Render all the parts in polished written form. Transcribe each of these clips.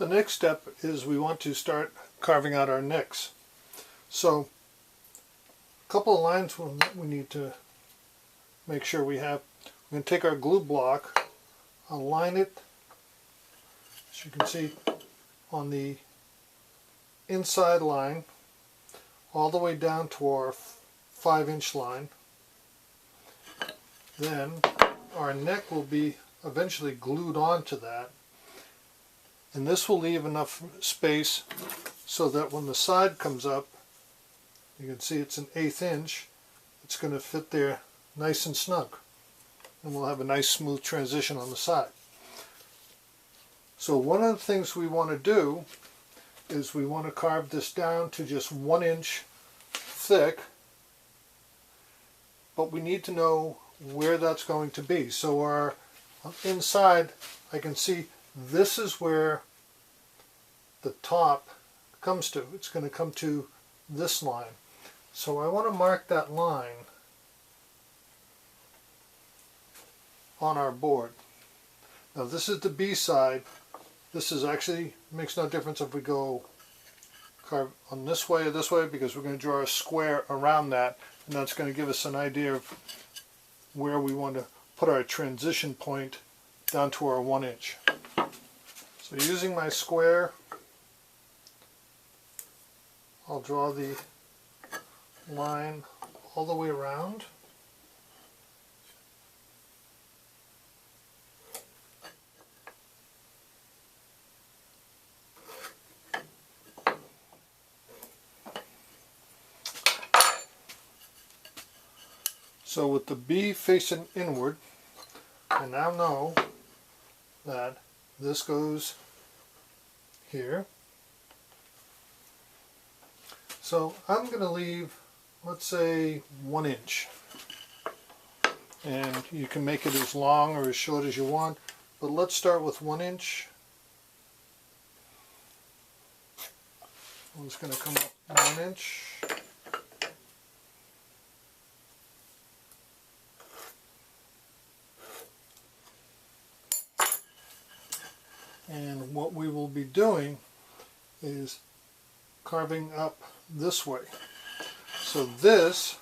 The next step is we want to start carving out our necks. So a couple of lines we need to make sure we have. We're going to take our glue block, align it, as you can see, on the inside line all the way down to our 5-inch line. Then our neck will be eventually glued onto that, and this will leave enough space so that when the side comes up, you can see it's an 1/8 inch, it's going to fit there nice and snug, and we'll have a nice smooth transition on the side. So one of the things we want to do is we want to carve this down to just 1 inch thick, but we need to know where that's going to be. So our inside, I can see this is where the top comes to. It's going to come to this line. So I want to mark that line on our board. Now this is the B side. This is actually, makes no difference if we go carve on this way or this way, because we're going to draw a square around that, and that's going to give us an idea of where we want to put our transition point down to our 1 inch. So using my square, I'll draw the line all the way around. So with the B facing inward, I now know that this goes here. So I'm going to leave, let's say, 1 inch. And you can make it as long or as short as you want, but let's start with 1 inch. I'm just going to come up 1 inch. And what we will be doing is carving up this way. So this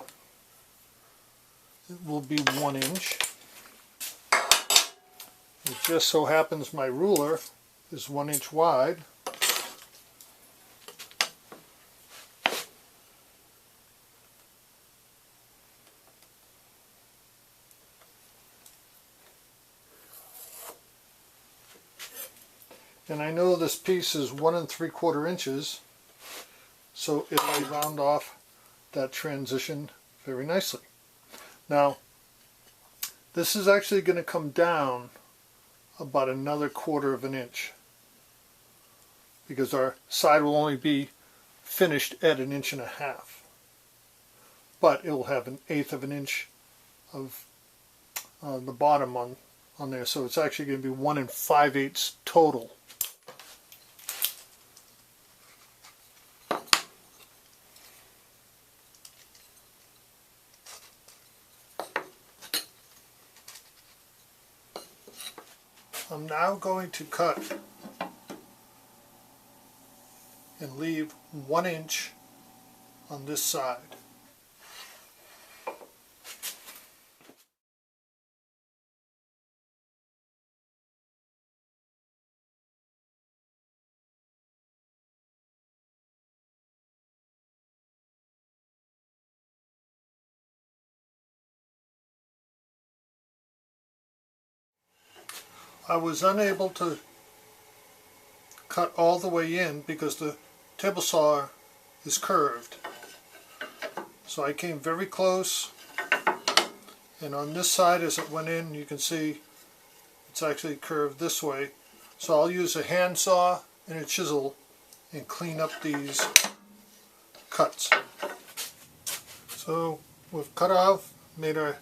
will be 1 inch. It just so happens my ruler is 1 inch wide. And I know this piece is 1 3/4 inches, so it will round off that transition very nicely. Now, this is actually going to come down about another 1/4 of an inch, because our side will only be finished at 1.5 inches, but it will have 1/8 of an inch of the bottom on there, so it's actually going to be 1 5/8 total. I'm now going to cut and leave 1 inch on this side. I was unable to cut all the way in because the table saw is curved. So I came very close, and on this side as it went in, you can see it's actually curved this way. So I'll use a hand saw and a chisel and clean up these cuts. So we've cut off, made our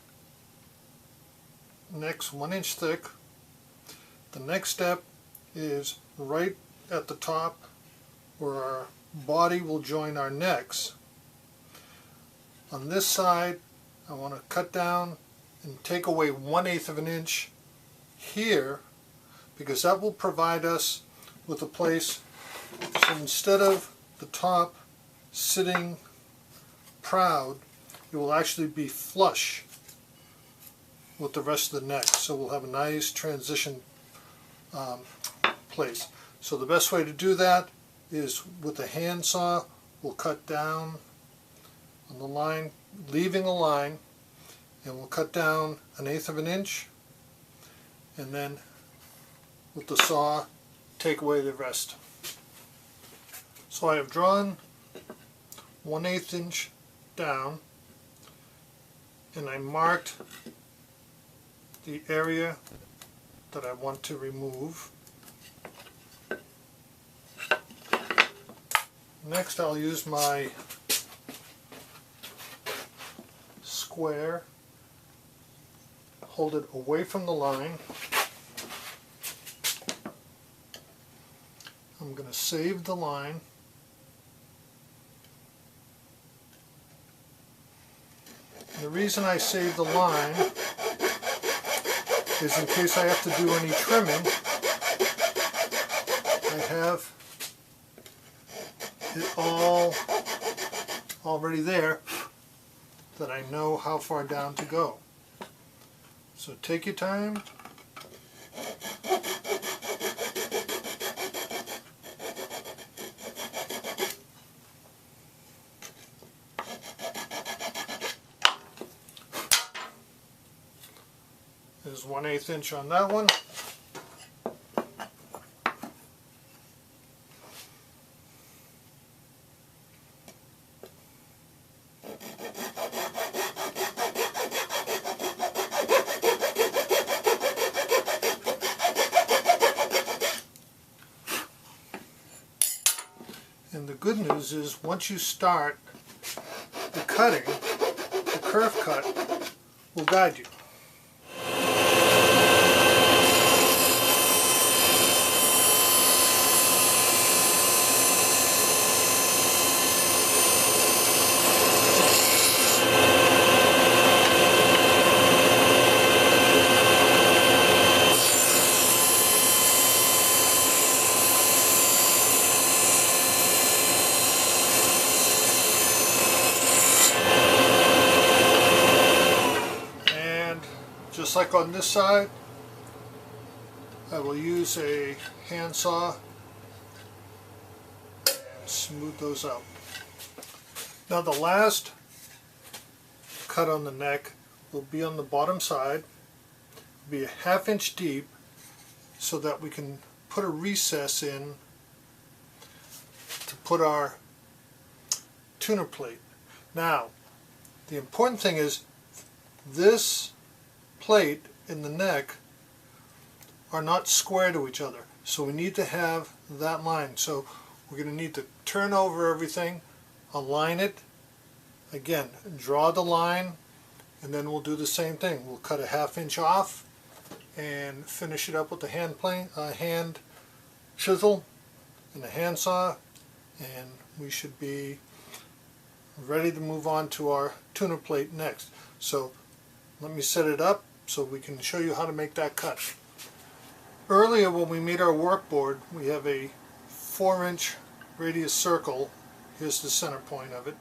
necks 1 inch thick. The next step is right at the top where our body will join our necks. On this side, I want to cut down and take away 1/8 of an inch here, because that will provide us with a place, so instead of the top sitting proud, it will actually be flush with the rest of the neck. So we'll have a nice transition place. So the best way to do that is with a handsaw. We'll cut down on the line, leaving a line, and we'll cut down 1/8 of an inch, and then with the saw take away the rest. So I have drawn 1/8 inch down, and I marked the area that I want to remove. Next I'll use my square, hold it away from the line. I'm going to save the line. And the reason I save the line is in case I have to do any trimming, I have it all already there, that I know how far down to go. So take your time. There's 1/8 inch on that one. And the good news is once you start the cutting, the curve cut will guide you. Just like on this side, I will use a handsaw and smooth those out. Now the last cut on the neck will be on the bottom side, be a 1/2 inch deep, so that we can put a recess in to put our tuner plate. Now the important thing is this plate in the neck are not square to each other, so we need to have that line. So we're going to need to turn over everything, align it again, draw the line, and then we'll do the same thing. We'll cut a 1/2 inch off and finish it up with the hand chisel and a handsaw, and we should be ready to move on to our tuner plate next. So let me set it up so we can show you how to make that cut. Earlier when we made our workboard, we have a 4 inch radius circle. Here's the center point of it.